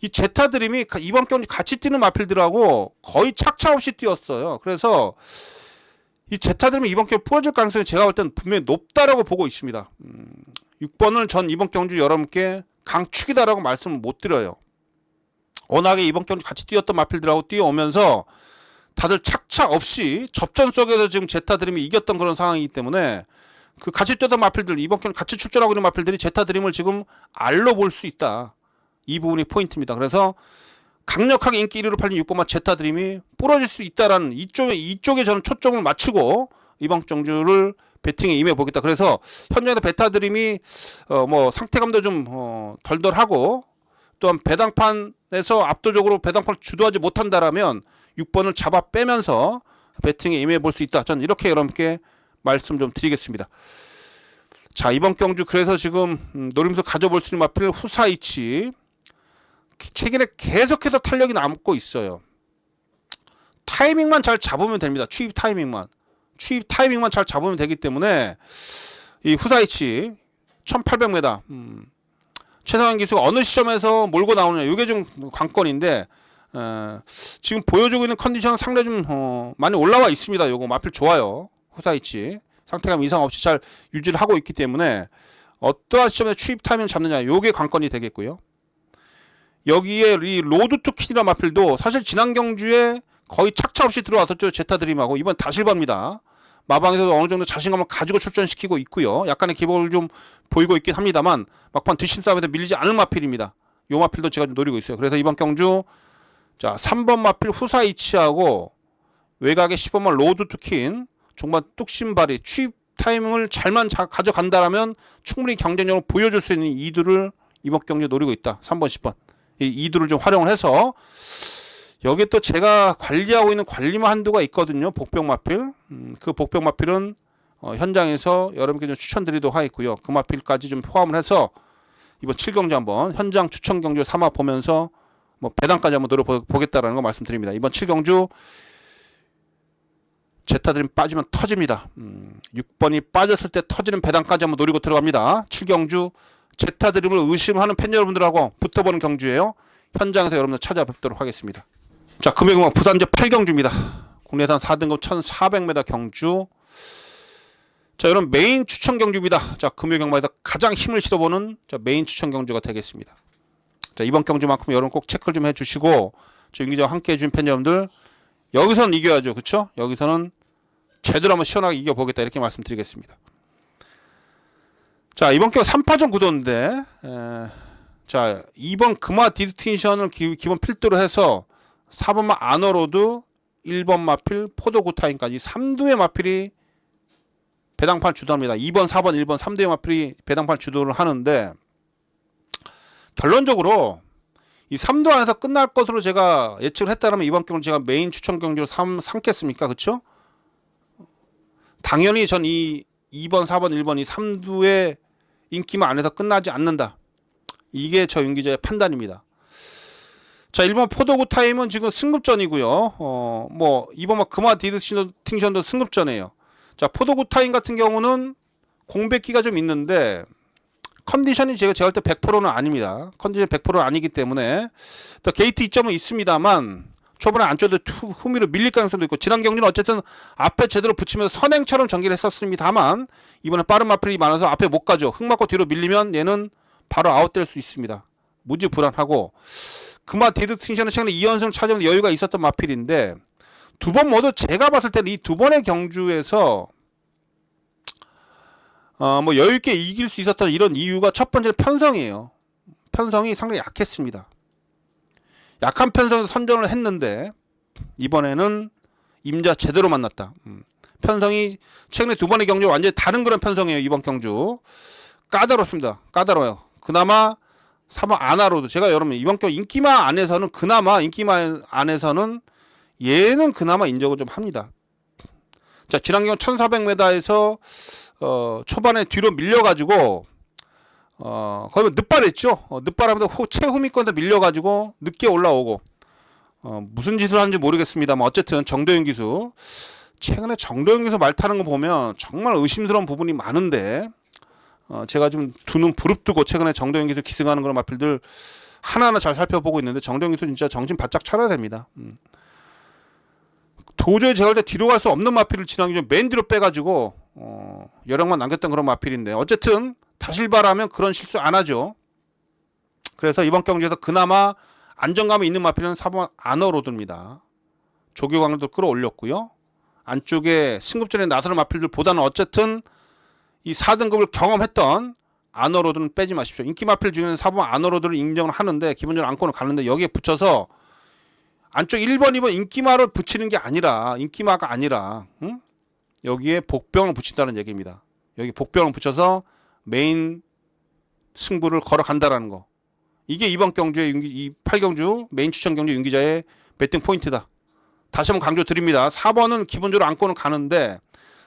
이 제타 드림이 이번 경주 같이 뛰는 마필들하고 거의 착차 없이 뛰었어요. 그래서 이 제타 드림이 이번 경주 부러질 가능성이 제가 볼 때는 분명히 높다라고 보고 있습니다. 6번을 전 이번 경주 여러분께 강축이다라고 말씀을 못 드려요. 워낙에 이번 경주 같이 뛰었던 마필들하고 뛰어오면서 다들 착차 없이 접전 속에서 지금 제타 드림이 이겼던 그런 상황이기 때문에, 그 같이 뛰었던 마필들, 이번 경주 같이 출전하고 있는 마필들이 제타 드림을 지금 알로 볼 수 있다, 이 부분이 포인트입니다. 그래서 강력하게 인기 1위로 팔린 6번마 제타 드림이 부러질 수 있다라는 이쪽에 저는 초점을 맞추고 이번 경주를 배팅에 임해 보겠다. 그래서 현장에서 베타 드림이 상태감도 좀 덜덜하고, 또한 배당판에서 압도적으로 배당판을 주도하지 못한다라면 6번을 잡아 빼면서 배팅에 임해 볼 수 있다. 저는 이렇게 여러분께 말씀 좀 드리겠습니다. 자, 이번 경주 그래서 지금 노리면서 가져볼 수 있는 마필 후사이치, 최근에 계속해서 탄력이 남고 있어요. 타이밍만 잘 잡으면 됩니다. 추입 타이밍만 잘 잡으면 되기 때문에 이 후사이치 1800m 최상현 기수가 어느 시점에서 몰고 나오느냐, 이게 좀 관건인데, 지금 보여주고 있는 컨디션은 상당히 좀 많이 올라와 있습니다. 요거 마필 좋아요. 후사이치 상태감 이상 없이 잘 유지를 하고 있기 때문에 어떠한 시점에 추입 타이밍을 잡느냐, 요게 관건이 되겠고요. 여기에 이 로드 투 퀸이라는 마필도 사실 지난 경주에 거의 착차 없이 들어왔었죠. 제타 드림하고. 이번 다실바입니다. 마방에서도 어느 정도 자신감을 가지고 출전시키고 있고요. 약간의 기복을 좀 보이고 있긴 합니다만 막판 뒷심 싸움에서 밀리지 않을 마필입니다. 요 마필도 제가 좀 노리고 있어요. 그래서 이번 경주 자 3번 마필 후사 이치하고 외곽에 10번만 로드 투 퀸 종반 뚝심발이 추입 타이밍을 잘만 가져간다라면 충분히 경쟁력을 보여줄 수 있는 이두를 이번 경주에 노리고 있다. 3번 10번 이 이두를 좀 활용을 해서 여기 또 제가 관리하고 있는 관리마 한두가 있거든요. 복병 마필. 그 복병 마필은 현장에서 여러분께 좀 추천드리도록 하겠고요. 그 마필까지 좀 포함을 해서 이번 7경주 한번 현장 추천 경주 삼아 보면서 뭐 배당까지 한번 노려보겠다라는 거 말씀드립니다. 이번 7경주 제타드림 빠지면 터집니다. 6번이 빠졌을 때 터지는 배당까지 한번 노리고 들어갑니다. 7경주 제타드림을 의심하는 팬 여러분들하고 붙어보는 경주예요. 현장에서 여러분들 찾아뵙도록 하겠습니다. 자, 금요일 부산제 8경주입니다. 국내산 4등급 1400m 경주. 자, 여러분 메인 추천 경주입니다. 자, 금요일 경마에서 가장 힘을 실어보는 자, 메인 추천 경주가 되겠습니다. 자, 이번 경주만큼 여러분 꼭 체크를 좀 해주시고 저 윤기자와 함께 해주신 팬 여러분들 여기서는 이겨야죠. 그쵸? 여기서는 제대로 한번 시원하게 이겨보겠다 이렇게 말씀드리겠습니다. 자, 이번 경우 3파전 구도인데 자, 2번 금화 디스틴션을 기본 필두로 해서 4번마 아너로드 1번 마필 포도 구타인까지 3두의 마필이 배당판 주도합니다. 2번 4번 1번 3두의 마필이 배당판 주도를 하는데 결론적으로 이 3두 안에서 끝날 것으로 제가 예측을 했다면 이번 경우는 제가 메인 추천 경주로 삼겠습니까? 그쵸? 당연히 전 이 2번 4번 1번 이 3두의 인기만 안에서 끝나지 않는다. 이게 저 윤기자의 판단입니다. 자, 1번 포도구 타임은 지금 승급전이고요. 뭐 2번 금화 디스팅션도 승급전이에요. 자, 포도구 타임 같은 경우는 공백기가 좀 있는데 컨디션이 제가 할 때 100%는 아닙니다. 컨디션 100%는 아니기 때문에 또 게이트 이점은 있습니다만 초반에 안쪽에 후미로 밀릴 가능성도 있고 지난 경기는 어쨌든 앞에 제대로 붙이면서 선행처럼 전개를 했었습니다만 이번에 빠른 마필이 많아서 앞에 못 가죠. 흙 맞고 뒤로 밀리면 얘는 바로 아웃될 수 있습니다. 무지 불안하고 금화 디스팅션은 최근에 2연승을 차지하는 여유가 있었던 마필인데 두 번 모두 제가 봤을 때는 이 두 번의 경주에서 뭐 여유있게 이길 수 있었던 이런 이유가 첫 번째는 편성이에요. 편성이 상당히 약했습니다. 약한 편성에서 선전을 했는데 이번에는 임자 제대로 만났다. 편성이 최근에 두 번의 경주 완전히 다른 그런 편성이에요. 이번 경주 까다롭습니다. 까다로워요. 그나마 3번 아나로드 제가 여러분 이번 경우 인기마 안에서는 그나마 인기마 안에서는 얘는 그나마 인정을 좀 합니다. 자, 지난 경우 1400m에서 초반에 뒤로 밀려가지고 거의 늦발했죠. 늦발하면서 최후미권에서 밀려가지고 늦게 올라오고 무슨 짓을 하는지 모르겠습니다만 어쨌든 정도윤 기수 최근에 정도윤 기수 말 타는 거 보면 정말 의심스러운 부분이 많은데 제가 좀 두 눈 부릅뜨고 최근에 정도윤 기수 기승하는 그런 마필들 하나하나 잘 살펴보고 있는데 정도윤 기수 진짜 정신 바짝 차려야 됩니다. 도저히 제가 볼 때 뒤로 갈 수 없는 마필을 지난 경주 맨 뒤로 빼가지고 여력만 남겼던 그런 마필인데 어쨌든 다실바라면 그런 실수 안 하죠. 그래서 이번 경주에서 그나마 안정감이 있는 마필은 4번 아너로드입니다. 조교광도 끌어올렸고요. 안쪽에 승급전에 나서는 마필들보다는 어쨌든 이 4등급을 경험했던 아너로드는 빼지 마십시오. 인기 마필 중에는 4번 아너로드를 인정을 하는데 기본적으로 안건을 가는데 여기에 붙여서 안쪽 1번 2번 인기마를 붙이는 게 아니라 인기마가 아니라 여기에 복병을 붙인다는 얘기입니다. 여기 복병을 붙여서 메인 승부를 걸어간다라는 거. 이게 이번 경주의 이 8경주 메인 추천 경주 윤기자의 배팅 포인트다. 다시 한번 강조 드립니다. 4번은 기본적으로 안건을 가는데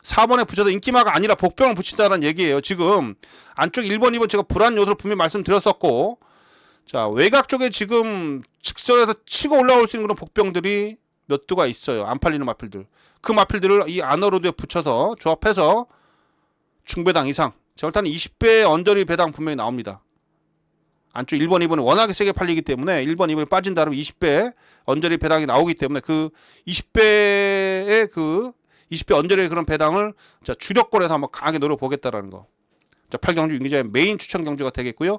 4번에 붙여서 인기마가 아니라 복병을 붙인다는 얘기예요. 지금 안쪽 1번 2번 제가 불안 요소를 분명히 말씀드렸었고 자, 외곽 쪽에 지금 직선에서 치고 올라올 수 있는 그런 복병들이 몇 두가 있어요. 안 팔리는 마필들. 그 마필들을 이 아너로드에 붙여서 조합해서 중배당 이상. 제가 일단 20배 언저리 배당 분명히 나옵니다. 안쪽 1번, 2번이 워낙에 세게 팔리기 때문에 1번, 2번이 빠진 다음에 20배 언저리 배당이 나오기 때문에 그 20배 언저리의 그런 배당을 자, 주력권에서 한번 강하게 노려보겠다라는 거. 자, 8경주 윤기자의 메인 추천 경주가 되겠고요.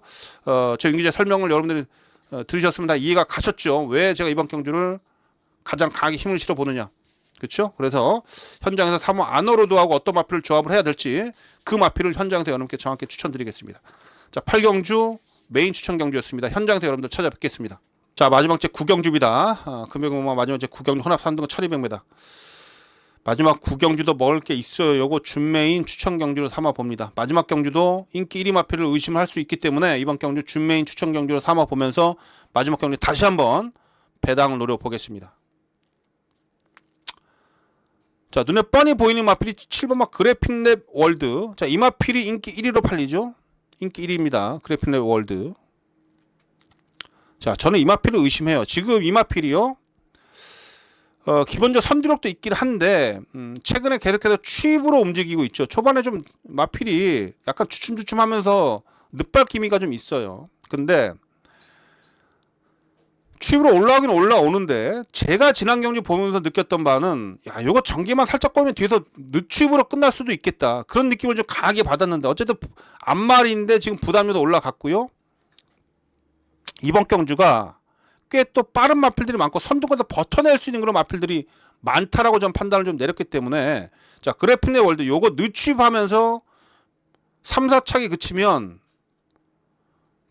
저 윤기자 설명을 여러분들이 들으셨으면 다 이해가 가셨죠. 왜 제가 이번 경주를 가장 강하게 힘을 실어 보느냐. 그렇죠? 그래서 현장에서 3호 안어로드하고 어떤 마필을 조합을 해야 될지 그 마필을 현장에서 여러분께 정확히 추천드리겠습니다. 자, 8경주 메인 추천 경주였습니다. 현장에서 여러분들 찾아뵙겠습니다. 자, 마지막 제 9경주입니다. 금액은 마지막 제 9경주 혼합 3등은 1200m. 마지막 9경주도 먹을 게 있어요. 요거 준메인 추천 경주로 삼아 봅니다. 마지막 경주도 인기 1위 마필을 의심할 수 있기 때문에 이번 경주 준메인 추천 경주로 삼아 보면서 마지막 경주 다시 한번 배당을 노려보겠습니다. 자, 눈에 뻔히 보이는 마필이 7번마 그래핀랩 월드. 자, 이 마필이 인기 1위로 팔리죠. 인기 1위입니다. 그래핀랩 월드. 자, 저는 이 마필을 의심해요. 지금 이 마필이요. 기본적 선두력도 있긴 한데 최근에 계속해서 추입으로 움직이고 있죠. 초반에 좀 마필이 약간 주춤주춤하면서 늦발기미가 좀 있어요. 근데 추입으로 올라오긴 올라오는데 제가 지난 경기 보면서 느꼈던 바는 야, 요거 전개만 살짝 꼬면 뒤에서 늦추입으로 끝날 수도 있겠다. 그런 느낌을 좀 강하게 받았는데 어쨌든 앞말인데 지금 부담률도 올라갔고요. 이번 경주가 꽤 또 빠른 마필들이 많고 선두권에서 버텨낼 수 있는 그런 마필들이 많다라고 좀 판단을 좀 내렸기 때문에 자, 그래핀의 월드 요거 늦추입하면서 3, 4착이 그치면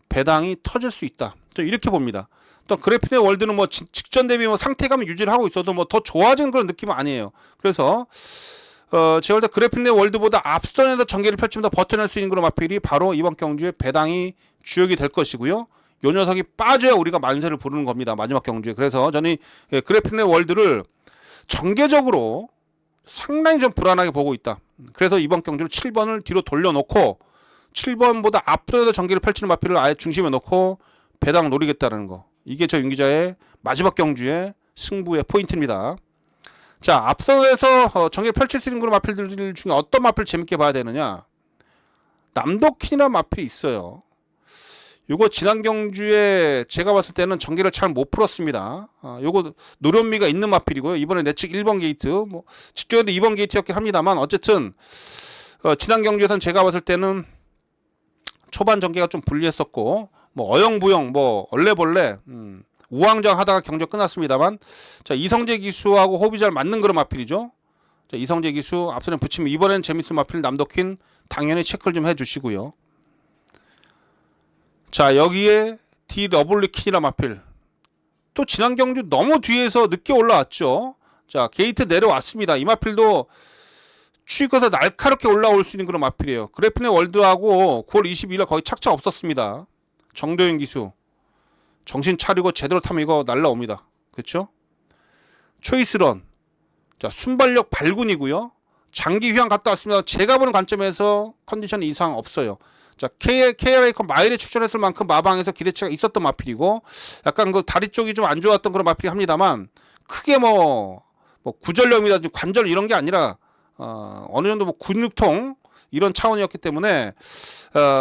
배당이 터질 수 있다. 좀 이렇게 봅니다. 또 그래핀의 월드는 뭐 직전 대비 뭐 상태감을 유지를 하고 있어도 뭐 더 좋아지는 그런 느낌은 아니에요. 그래서 제가 볼 때 그래핀의 월드보다 앞선에서 전개를 펼치면서 버텨낼 수 있는 그런 마필이 바로 이번 경주의 배당이 주역이 될 것이고요. 요 녀석이 빠져야 우리가 만세를 부르는 겁니다. 마지막 경주에. 그래서 저는 그래핀의 월드를 전개적으로 상당히 좀 불안하게 보고 있다. 그래서 이번 경주를 7번을 뒤로 돌려놓고 7번보다 앞서서 전개를 펼치는 마필을 아예 중심에 놓고 배당 노리겠다는 거. 이게 저 윤기자의 마지막 경주의 승부의 포인트입니다. 자, 앞서서 전개를 펼칠 수 있는 그런 마필들 중에 어떤 마필을 재밌게 봐야 되느냐. 남도킨이라는 마필이 있어요. 요거 지난 경주에 제가 봤을 때는 전개를 잘 못 풀었습니다. 요거 노련미가 있는 마필이고요. 이번에 내측 1번 게이트, 뭐 직전에도 2번 게이트였긴 합니다만 어쨌든 지난 경주에서는 제가 봤을 때는 초반 전개가 좀 불리했었고 뭐 어영부영 뭐 얼레벌레 우왕좌왕 하다가 경주 끝났습니다만 자, 이성재 기수하고 호흡이 잘 맞는 그런 마필이죠. 자, 이성재 기수 앞선에 붙이면 이번엔 재밌을 마필 남도킨 당연히 체크를 좀 해주시고요. 자, 여기에 디 러블리킨이라 마필. 또 지난 경주 너무 뒤에서 늦게 올라왔죠. 자, 게이트 내려왔습니다. 이 마필도 추익해서 날카롭게 올라올 수 있는 그런 마필이에요. 그래핀의 월드하고 9월 22일 거의 착착 없었습니다. 정도현 기수. 정신 차리고 제대로 타면 이거 날라옵니다. 그렇죠? 초이스런. 자, 순발력 발군이고요. 장기 휴양 갔다 왔습니다. 제가 보는 관점에서 컨디션 이상 없어요. 자, KRA커 마일에 출전했을 만큼 마방에서 기대치가 있었던 마필이고 약간 그 다리 쪽이 좀 안 좋았던 그런 마필이 합니다만 크게 뭐 구전염이라든지 관절 이런 게 아니라 어느 정도 뭐 근육통 이런 차원이었기 때문에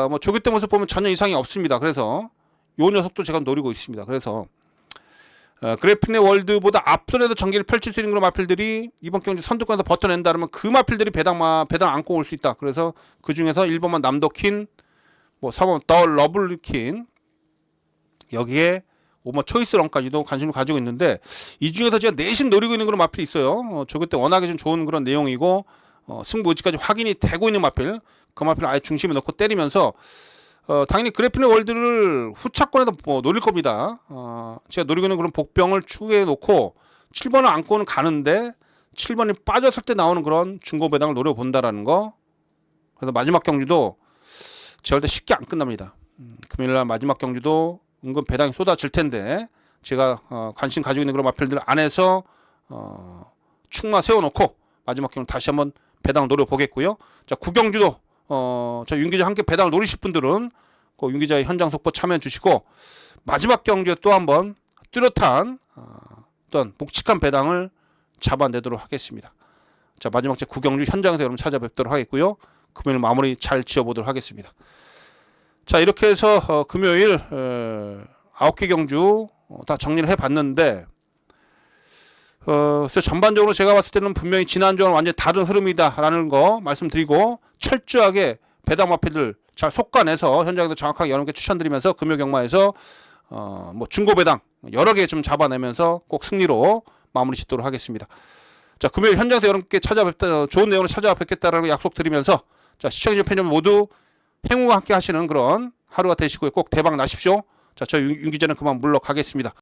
뭐 조교 때 모습 보면 전혀 이상이 없습니다. 그래서 요 녀석도 제가 노리고 있습니다. 그래서 그래핀의 월드보다 앞선에서 전개를 펼칠 수 있는 그런 마필들이 이번 경주 선두권에서 버텨낸다 그러면 그 마필들이 배당 안고 올 수 있다. 그래서 그 중에서 1번만 남도킨, 뭐 4번 더 러블리킨, 여기에 5번 초이스런까지도 관심을 가지고 있는데 이 중에서 제가 내심 노리고 있는 그런 마필이 있어요. 조교 때 워낙에 좀 좋은 그런 내용이고 승부 의지까지 확인이 되고 있는 마필, 그 마필을 아예 중심에 넣고 때리면서 당연히 그래핀의 월드를 후차권에서 뭐 노릴 겁니다. 제가 노리고 있는 그런 복병을 추후에 놓고 7번을 안고는 가는데 7번이 빠졌을 때 나오는 그런 중고 배당을 노려본다라는 거. 그래서 마지막 경주도 제가 볼 때 쉽게 안 끝납니다. 금요일날 마지막 경주도 은근 배당이 쏟아질 텐데 제가 관심 가지고 있는 그런 마필들 안에서 축마 세워놓고 마지막 경주 다시 한번 배당 노려보겠고요. 자, 9경주도 저 윤기자 함께 배당을 노리실 분들은 그 윤기자의 현장 속보 참여해 주시고 마지막 경주에 또 한번 뚜렷한 어떤 묵직한 배당을 잡아내도록 하겠습니다. 자, 마지막 제 9경주 현장에서 여러분 찾아뵙도록 하겠고요. 금요일 마무리 잘 지어보도록 하겠습니다. 자, 이렇게 해서 금요일 9개 경주 다 정리를 해봤는데 그래서 전반적으로 제가 봤을 때는 분명히 지난주와는 완전히 다른 흐름이다라는 거 말씀드리고 철저하게 배당 마필들 잘 속가내서 현장에서 정확하게 여러분께 추천드리면서 금요경마에서 뭐 중고배당 여러 개 좀 잡아내면서 꼭 승리로 마무리 짓도록 하겠습니다. 자, 금요일 현장에서 여러분께 찾아뵙다 좋은 내용으로 찾아뵙겠다라는 약속드리면서 자, 시청해주신 팬여러분 모두 행운과 함께 하시는 그런 하루가 되시고요. 꼭 대박 나십시오. 자, 저 윤 기자는 그만 물러가겠습니다.